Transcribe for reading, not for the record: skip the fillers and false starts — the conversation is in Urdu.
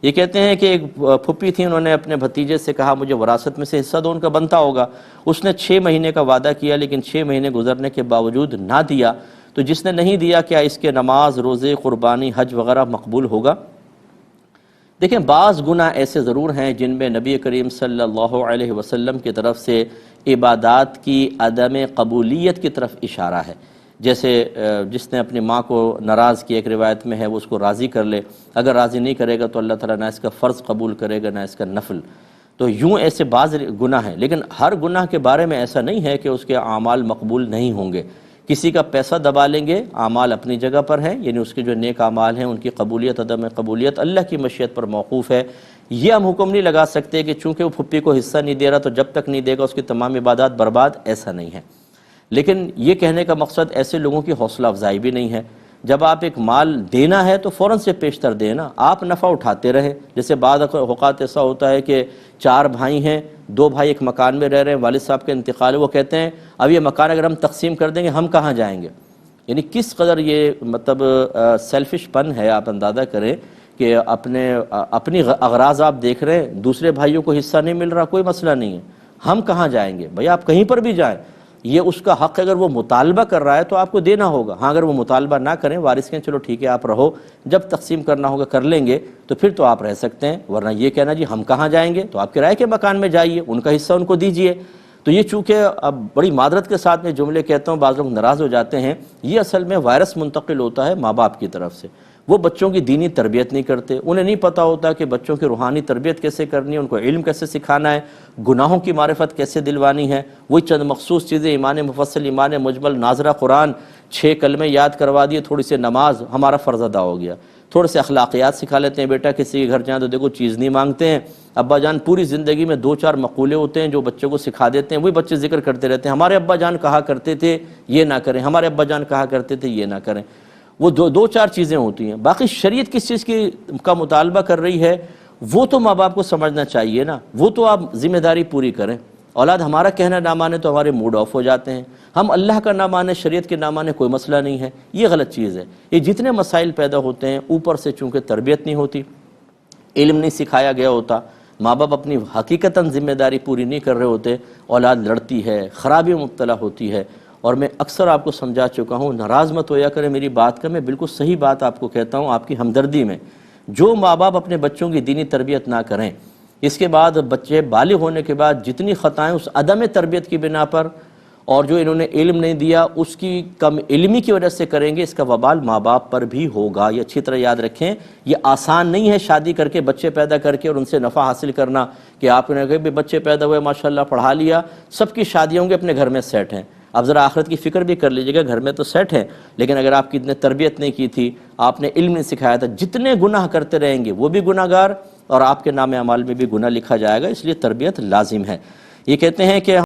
یہ کہتے ہیں کہ ایک پھپھی تھی، انہوں نے اپنے بھتیجے سے کہا مجھے وراثت میں سے حصہ دو، ان کا بنتا ہوگا۔ اس نے 6 مہینے کا وعدہ کیا، لیکن 6 مہینے گزرنے کے باوجود نہ دیا۔ تو جس نے نہیں دیا، کیا اس کے نماز، روزے، قربانی، حج وغیرہ مقبول ہوگا؟ دیکھیں، بعض گناہ ایسے ضرور ہیں جن میں نبی کریم صلی اللہ علیہ وسلم کی طرف سے عبادات کی عدم قبولیت کی طرف اشارہ ہے۔ جیسے جس نے اپنی ماں کو ناراض کیا، ایک روایت میں ہے وہ اس کو راضی کر لے، اگر راضی نہیں کرے گا تو اللہ تعالیٰ نہ اس کا فرض قبول کرے گا نہ اس کا نفل۔ تو یوں ایسے بعض گناہ ہیں، لیکن ہر گناہ کے بارے میں ایسا نہیں ہے کہ اس کے اعمال مقبول نہیں ہوں گے۔ کسی کا پیسہ دبا لیں گے، اعمال اپنی جگہ پر ہیں، یعنی اس کے جو نیک اعمال ہیں ان کی قبولیت عدم قبولیت اللہ کی مشیت پر موقوف ہے۔ یہ ہم حکم نہیں لگا سکتے کہ چونکہ وہ پھپھی کو حصہ نہیں دے رہا تو جب تک نہیں دے گا اس کی تمام عبادات برباد، ایسا نہیں ہے۔ لیکن یہ کہنے کا مقصد ایسے لوگوں کی حوصلہ افزائی بھی نہیں ہے۔ جب آپ ایک مال دینا ہے تو فوراً سے پیشتر دینا، آپ نفع اٹھاتے رہے۔ جیسے بعض اوقات ایسا ہوتا ہے کہ 4 بھائی ہیں، 2 بھائی ایک مکان میں رہ رہے ہیں، والد صاحب کا انتقال ہے، وہ کہتے ہیں اب یہ مکان اگر ہم تقسیم کر دیں گے ہم کہاں جائیں گے؟ یعنی کس قدر یہ مطلب سیلفش پن ہے، آپ اندازہ کریں کہ اپنی اغراض آپ دیکھ رہے ہیں، دوسرے بھائیوں کو حصہ نہیں مل رہا، کوئی مسئلہ نہیں ہے، ہم کہاں جائیں گے؟ بھئی آپ کہیں پر بھی جائیں، یہ اس کا حق ہے، اگر وہ مطالبہ کر رہا ہے تو آپ کو دینا ہوگا۔ ہاں اگر وہ مطالبہ نہ کریں، وارث کہیں چلو ٹھیک ہے آپ رہو، جب تقسیم کرنا ہوگا کر لیں گے، تو پھر تو آپ رہ سکتے ہیں، ورنہ یہ کہنا جی ہم کہاں جائیں گے، تو آپ کرائے کے مکان میں جائیے، ان کا حصہ ان کو دیجئے۔ تو یہ چونکہ اب بڑی معذرت کے ساتھ میں جملے کہتا ہوں، بعض لوگ ناراض ہو جاتے ہیں، یہ اصل میں وائرس منتقل ہوتا ہے ماں باپ کی طرف سے۔ وہ بچوں کی دینی تربیت نہیں کرتے، انہیں نہیں پتہ ہوتا کہ بچوں کی روحانی تربیت کیسے کرنی ہے، ان کو علم کیسے سکھانا ہے، گناہوں کی معرفت کیسے دلوانی ہے۔ وہی چند مخصوص چیزیں، ایمان مفصل، ایمان مجمل، ناظرہ قرآن، 6 کلمے یاد کروا دیے، تھوڑی سی نماز، ہمارا فرض ادا ہو گیا۔ تھوڑے سے اخلاقیات سکھا لیتے ہیں، بیٹا کسی کے گھر جائیں تو دیکھو چیز نہیں مانگتے ہیں۔ ابا جان پوری زندگی میں 2-4 مقولے ہوتے ہیں جو بچوں کو سکھا دیتے ہیں، وہی بچے ذکر کرتے رہتے ہیں، ہمارے ابا جان کہا کرتے تھے یہ نہ کریں، ہمارے ابا جان کہا کرتے تھے یہ نہ کریں۔ وہ 2-4 چیزیں ہوتی ہیں، باقی شریعت کس چیز کا مطالبہ کر رہی ہے وہ تو ماں باپ کو سمجھنا چاہیے نا، وہ تو آپ ذمہ داری پوری کریں۔ اولاد ہمارا کہنا نہ مانے تو ہمارے موڈ آف ہو جاتے ہیں، ہم اللہ کا نہ مانے، شریعت کے نہ مانے، کوئی مسئلہ نہیں ہے، یہ غلط چیز ہے۔ یہ جتنے مسائل پیدا ہوتے ہیں اوپر سے چونکہ تربیت نہیں ہوتی، علم نہیں سکھایا گیا ہوتا، ماں باپ اپنی حقیقتاً ذمہ داری پوری نہیں کر رہے ہوتے، اولاد لڑتی ہے، خرابی میں مبتلا ہوتی ہے۔ اور میں اکثر آپ کو سمجھا چکا ہوں، ناراض مت ہویا کریں میری بات کا، میں بالکل صحیح بات آپ کو کہتا ہوں آپ کی ہمدردی میں۔ جو ماں باپ اپنے بچوں کی دینی تربیت نہ کریں، اس کے بعد بچے بالغ ہونے کے بعد جتنی خطائیں اس عدم تربیت کی بنا پر اور جو انہوں نے علم نہیں دیا اس کی کم علمی کی وجہ سے کریں گے، اس کا وبال ماں باپ پر بھی ہوگا۔ یہ اچھی طرح یاد رکھیں، یہ آسان نہیں ہے شادی کر کے بچے پیدا کر کے اور ان سے نفع حاصل کرنا، کہ آپ نے کہا بچے پیدا ہوئے ماشاءاللہ پڑھا لیا، سب کی شادیاں ہوں گے، اپنے گھر میں سیٹ ہیں۔ اب ذرا آخرت کی فکر بھی کر لیجیے گا، گھر میں تو سیٹ ہے لیکن اگر آپ کی اتنے تربیت نہیں کی تھی، آپ نے علم نہیں سکھایا تھا، جتنے گناہ کرتے رہیں گے وہ بھی گناہ گار اور آپ کے نام اعمال میں بھی گناہ لکھا جائے گا، اس لیے تربیت لازم ہے۔ یہ کہتے ہیں کہ